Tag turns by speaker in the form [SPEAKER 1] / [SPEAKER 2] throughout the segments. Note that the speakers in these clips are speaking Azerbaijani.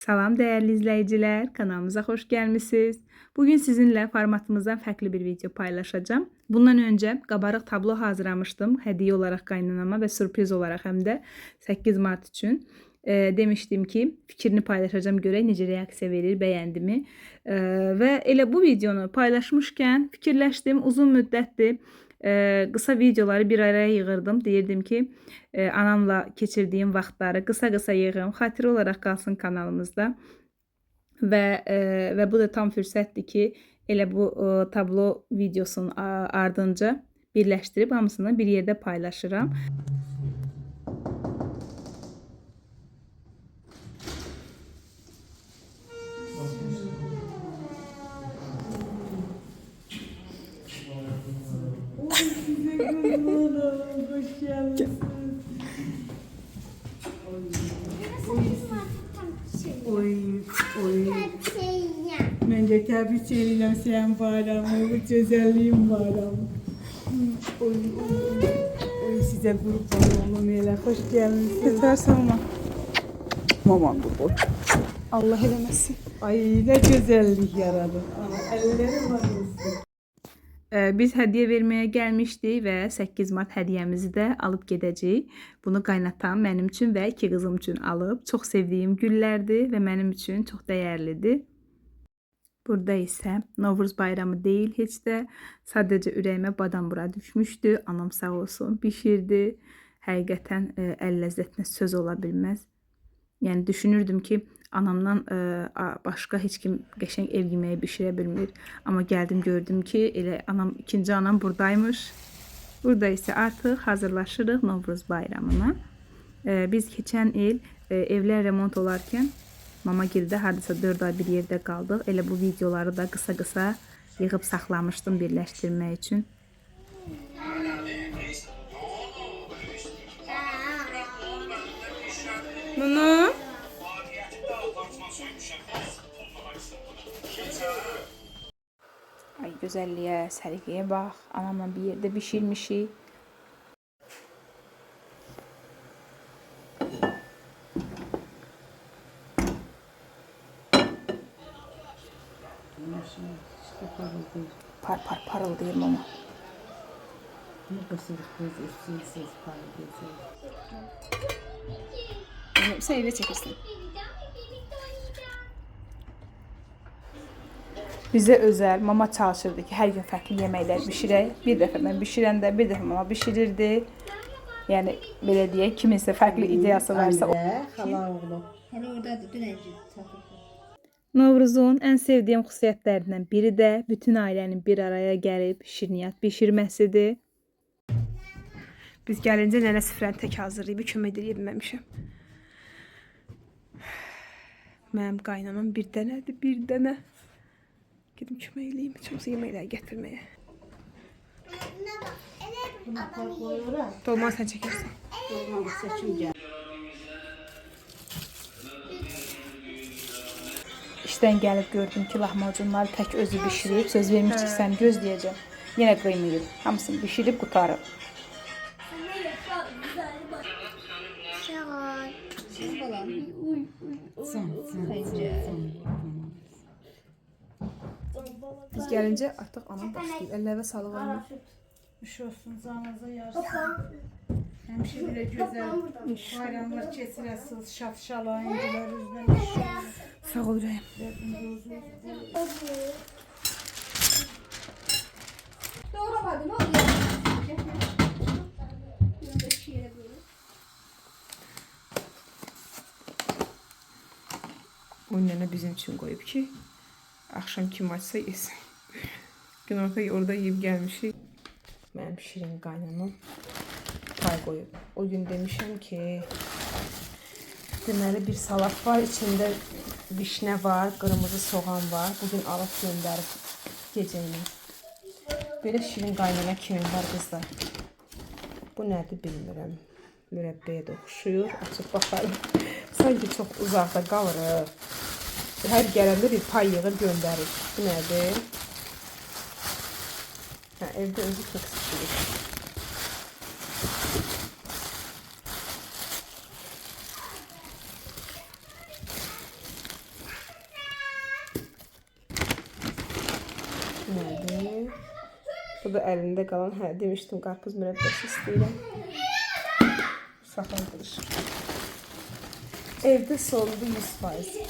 [SPEAKER 1] Salam değerli izleyiciler, kanalımıza hoş gelmişsiniz. Bugün sizinle formatımızdan farklı bir video paylaşacağım. Bundan önce qabarıq tablo hazırlamıştım hediye olarak qaynanama ve sürpriz olarak hem de 8 Mart için. Demiştim ki fikrini paylaşacağım, görək necə reaksiya verir, bəyəndi mi? Və elə bu videonu paylaşmışkən fikirləşdim, uzun müddətdir kısa videoları bir araya yığırdım. Deyirdim ki anamla geçirdiğim vaxtları qısa-qısa yığım, xatirə olaraq qalsın kanalımızda. Və bu da tam fürsətdir ki, elə bu tablo videosunun ardınca birləşdirib hamısını bir yerdə paylaşıram.
[SPEAKER 2] Hoş geldin. Oy. Məncə təbrik edirəm sənin bayramı, bu gözəlliyin bayramı. Oy, sizə qurban olum elə, xoş gəlmisiniz.
[SPEAKER 1] Yeter salma.
[SPEAKER 2] Mamam bu.
[SPEAKER 1] Allah eləməsin.
[SPEAKER 2] Ay, nə gözəllik yaradın. Əlləri var olsun.
[SPEAKER 1] Biz hediye vermeye gelmiştik ve 8 Mart hediyemizi de alıp gedəcəyik. Bunu qaynatam mənim üçün və 2 qızım üçün alıb. Çox sevdiyim güllərdir və mənim üçün çox dəyərlidir. Burada isə Novruz bayramı deyil heç də. Sadəcə ürəyimə badam bura düşmüşdü. Anam sağ olsun bişirdi. Həqiqətən əl ləzzətinə söz ola bilməz. Yəni düşünürdüm ki anamdan başqa heç kim qəşəng ev yeməyi bişirə bilmir. Amma gəldim gördüm ki elə ikinci anam buradaymış. Burada isə artıq hazırlaşırıq Novruz bayramına. Biz keçən il evlər remont olarkən Mamagildə hardasa 4 ay bir yerdə qaldıq. Elə bu videoları da qısa-qısa yığıb saxlamışdım birləşdirmək üçün. Nunu? Ay güzelliğe, səliqəyə bax. Anamla bir yerdə bişirmişik. Par par parıldayır mama. Sen evde çekirsin. Bizə özəl mama çalışırdı ki, hər gün fərqli yeməklər bişirək. Bir dəfə mən bişirəndə, bir dəfə mama bişirirdi. Yəni belə deyək, kiminsə fərqli ideyası varsa o.
[SPEAKER 2] Xala oğlu.
[SPEAKER 3] Hələ oradadır, dünəcə çatıb.
[SPEAKER 1] Novruzun ən sevdiyim xüsusiyyətlərindən biri də bütün ailənin bir araya gəlib şirniyyat bişirməsidir. Biz gəlincə nənə süfrəni tək hazırlayıb, kömək edə bilməmişəm. Mənim qaynanam bir dənədir, bir dənə. Gedim kömək eləyim, çox yeməklər gətirməyə. Dolma sən çəkirsən.
[SPEAKER 3] Dolma seçim gəl.
[SPEAKER 1] İşdən gəlib gördüm ki, lahmacunları tək özü bişirib, söz vermiş ki, sən gözləyəcəm. Yenə qıymayıb, hamısını bişirib qutarıb. Biz gəlincə artıq anam başlayıb, əllərə sağlıq anam.
[SPEAKER 2] Üş olsun, canınıza yarsın. Həmişə belə gözəl bayramlar keçirəsiniz, şafşalan, incilər üzdən.
[SPEAKER 1] Sağ ol ürəyim.
[SPEAKER 3] Doğramadı, ne oluyor?
[SPEAKER 1] O nənə bizim üçün qoyub ki, axşam kim açsa yesin. Günorta orada yeyib gəlmişik. Mənim şirin qaynanam pay qoyub. O gün demişəm ki, deməli bir salat var, içində vişnə var, qırmızı soğan var. Bugün alıb göndərib gecəyini. Belə şirin qaynana kimin var qızlar? Bu nədir bilmirəm. Mürəbbəyə də oxşuyur. Açıb baxarım. Sanki çox uzaqda qalırıq. Hər gələndə bir pay yığır göndərir. Bu nədir? Evdə özü keks pişirir. Bu da əlində qalan, hə, demişdim, qarpız mürəbbəsi istəyirəm. Saxlanılır. Evdə soldu 100%.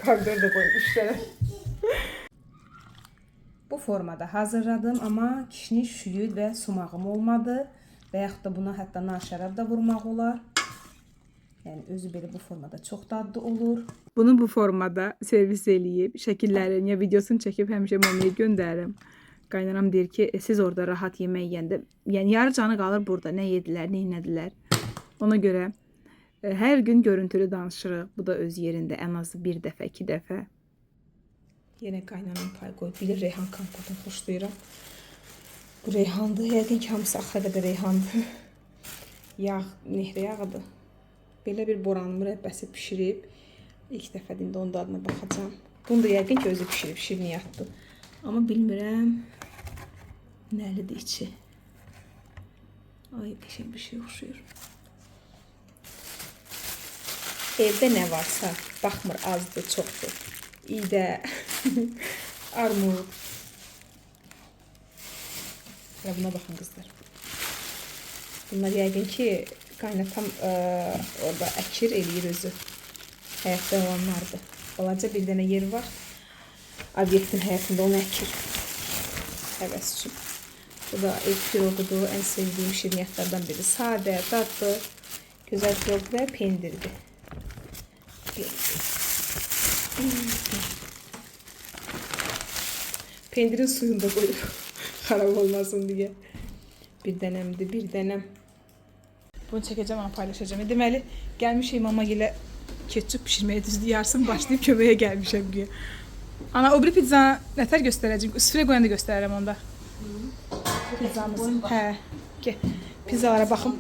[SPEAKER 1] Pomidor da qoymuşlar. Bu formada hazırladım, amma kişniş, şüyüd və sumağım olmadı. Və yaxud da buna hətta nar şərab da vurmaq olar. Yəni özü belə bu formada çox dadlı olur. Bunu bu formada servis eləyib, şəkillərini ya videosunu çəkib həmişə Momiyə göndərirəm. Qaynanam deyir ki, siz orada rahat yemək yeyəndə, yəni yarı canı qalır burada, nə yedilər, nə etdilər. Ona görə hər gün görüntülü danışırıq. Bu da öz yerində ən azı bir dəfə, 2 dəfə. Yenə qaynanam pay qoyub. Bilir reyhan kompotunu xoşlayıram. Bu reyhandır. Yəqin ki, hamısı axıra qədər reyhandır. Yağ, nehrə yağıdır. Belə bir boran mürəbbəsi pişirib. İlk dəfə indi onun dadına baxacağam. Bunu da yəqin ki, özü pişirib, şirniyyatdır. Amma bilmirəm nəlidir içi. Ay, qəşəng bir şey oxşuyur. Evdə nə varsa, baxmır, azdır, çoxdur. İdə, armud. Və buna baxın qızlar. Bunlar yəqin ki, qaynatam orada əkir, eləyir özü. Həyatda olanlardır. Balaca bir dənə yer var. Obyektin həyatında onu əkir. Həvəs üçün. Bu da ev piroqudur. Ən sevdiyim şirniyyatlardan biri. Sadə, dadlı, gözəl piroq və pendirdir. Pendirin suyunu da koyup xarab olmasın diye. Bir dənəmdir, bir dənəm. Bunu çəkəcəm, ama paylaşacağım. Deməli, gəlmişik mama ilə ketçup pişirməyə düzdür. Yarsın başlayıb köməyə gəlmişəm güya. Ana, o bir pizzanı nətər göstərəcəm? Süfrə qoyanda göstərərəm onda. Pizzamız. Hə. Gəl. Pizzalara baxım.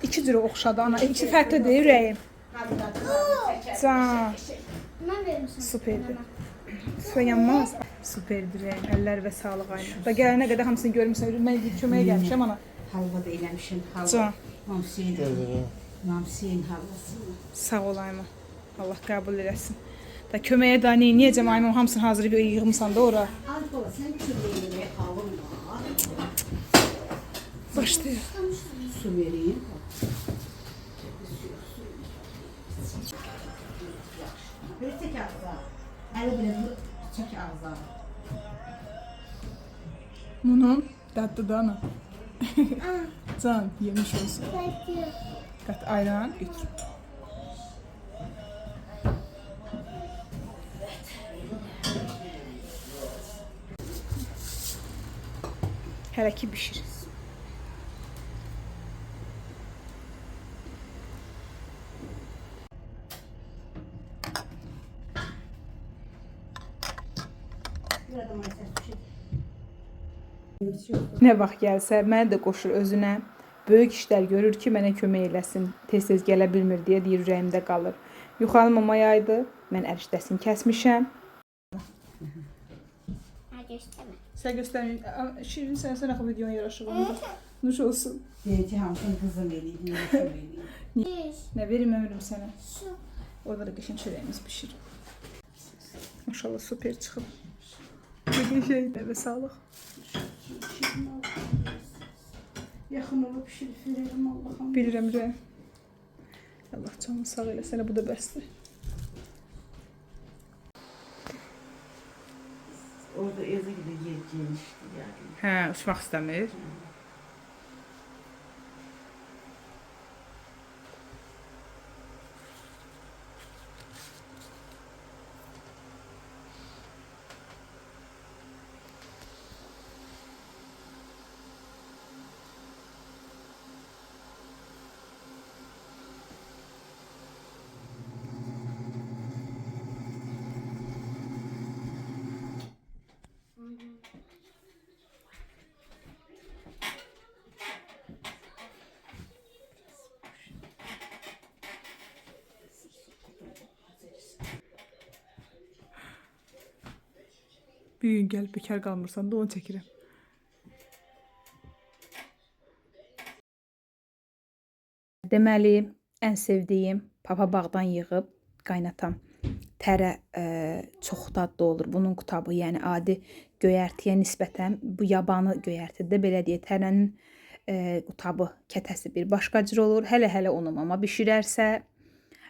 [SPEAKER 1] 2 cürə oxşadı ana. İkisi fərqlidir ürəyim. Can. Süperdir. Su yanmaz. Süperdir. Əllər və sağlıq aynı. Da gələnə qədər hamısını görmüsən. Mən köməyə gəlmişəm ana.
[SPEAKER 3] Halva da eləmişim.
[SPEAKER 1] Can.
[SPEAKER 3] Mamsiyin halvası.
[SPEAKER 1] Sağ olayım. Allah qəbul eləsin. Da köməyə da neyəcəm aymam hamısını hazır yığımsan da ora.
[SPEAKER 3] Alkola sen kömeğine halım var.
[SPEAKER 1] Başlayır.
[SPEAKER 3] Su vereyim. Böyle çek ağza. Hele bile çek ağza.
[SPEAKER 1] Bunun tatlı da ana. Can yemiş olsun. Kat ayran götür. Hələ ki bişir. Nə vaxt gəlsə, məni də qoşur özünə. Böyük işlər görür ki, mənə kömək eləsin. Tez-tez gələ bilmir deyə deyir, ürəyimdə qalır. Yuxarı mama yaydı, mən ərişdəsini kəsmişəm. Sən göstərməyim. Şirin sən axı videonu yaraşır onda. Nuş olsun.
[SPEAKER 3] Deyəcək hamısını qızım eləyib, neyəsəm eləyib.
[SPEAKER 1] Nə verim ömrüm sənə? Orada da qəşəng çörəyimiz pişir. Maşallah süper çıxıb. Bütün şeydə və sağlıq.
[SPEAKER 3] Yaxın olub pişirib verərəm Allah'ım.
[SPEAKER 1] Bilirəm rəyim. Allah canını sağ eləsənə, bu da bəsdir.
[SPEAKER 3] Orada evə gidə yer genişdir yəni.
[SPEAKER 1] Hə, uçmaq istəmir. Bir gün gəlib bekar qalmırsan da onu çəkirəm. Deməli, ən sevdiyim papa bağdan yığıb qaynatam. tərə çox dadlı olur bunun qutabı. Yəni adi göyərtiyə nisbətən bu yabanı göyərtidə belə deyə tərənin qutabı, kətəsi bir başqa cür olur. Hələ onu mama bişirərsə,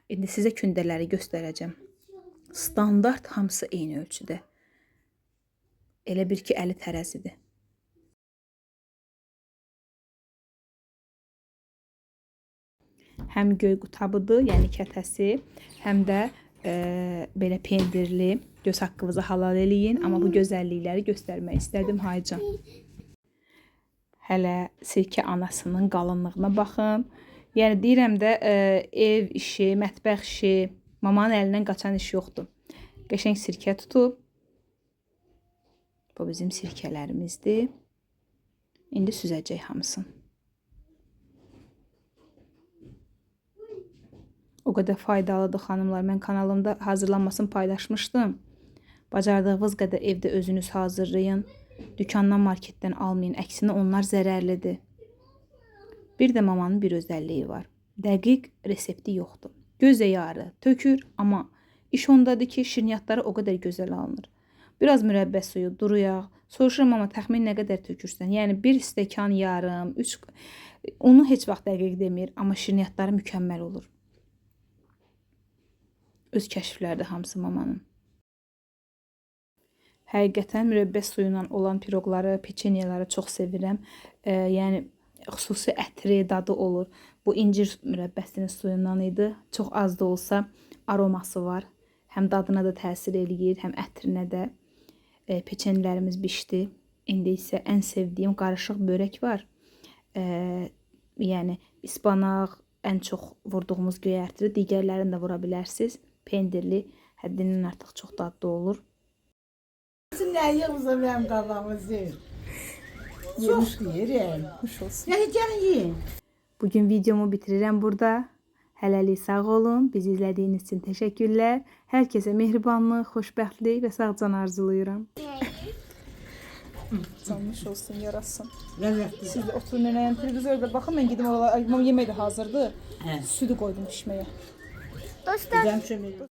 [SPEAKER 1] indi sizə kündələri göstərəcəm. Standart hamısı eyni ölçüdə. Elə bir ki, əli tərəzidir. Həm göy qutabıdır, yəni kətəsi, həm də belə pendirli. Göz haqqınızı halal eləyin, amma bu gözəllikləri göstərmək istədim haycan. Hələ sirkə anasının qalınlığına baxın. Yəni deyirəm də ev işi, mətbəx işi, mamanın əlindən qaçan iş yoxdur. Qəşəng sirkə tutub. Bu bizim sirkələrimizdir. İndi süzəcək hamısını. O qədər faydalıdır xanımlar. Mən kanalımda hazırlanmasını paylaşmışdım. Bacardığınız qədər evdə özünüz hazırlayın. Dükandan, marketdən almayın. Əksinə onlar zərərlidir. Bir də mamanın bir özəlliyi var. Dəqiq resepti yoxdur. Gözə yarı tökür, amma iş ondadır ki, şirniyyatları o qədər gözəl alınır. Biraz mürəbbə suyu, duru yağ. Soruşuram amma təxmin nə qədər tökürsən? Yəni bir stəkan yarım, 3 onu heç vaxt dəqiq demir, amma şirniyyatları mükəmməl olur. Öz kəşflərdir hamısı mamanın. Həqiqətən mürəbbə suyu ilə olan piroqları, peçenyeləri çox sevirəm. Yəni xüsusi ətri, dadı olur. Bu incir mürəbbəsinin suyundan idi. Çox az da olsa aroması var. Həm dadına da təsir eləyir, həm ətrinə də. Peçenyelərimiz bişdi. İndi isə ən sevdiyim qarışıq börək var. Yəni ispanaq ən çox vurduğumuz göyərtidir. Digərlərini də vura bilərsiniz. Pendirli həddindən artıq çox dadlı olur.
[SPEAKER 2] Siz nə yığmısan mənim qabağımızı? Çox deyirəm.
[SPEAKER 1] Xoş olsun.
[SPEAKER 2] Ya gəlin yiyin.
[SPEAKER 1] Bugün videomu bitirirəm burada. Hələlik sağ olun. Bizi izlədiyiniz üçün təşəkkürlər. Hər kəsə mehribanlıq, xoşbəxtlik və sağcan arzuluyuram. Canmış olsun, yarasın.
[SPEAKER 2] Ləzzətli.
[SPEAKER 1] Siz də oturun önəyən televizorda baxın. Mən gedim oralara. Yemək də hazırdır. Südü qoydum pişməyə.
[SPEAKER 2] Dostlar.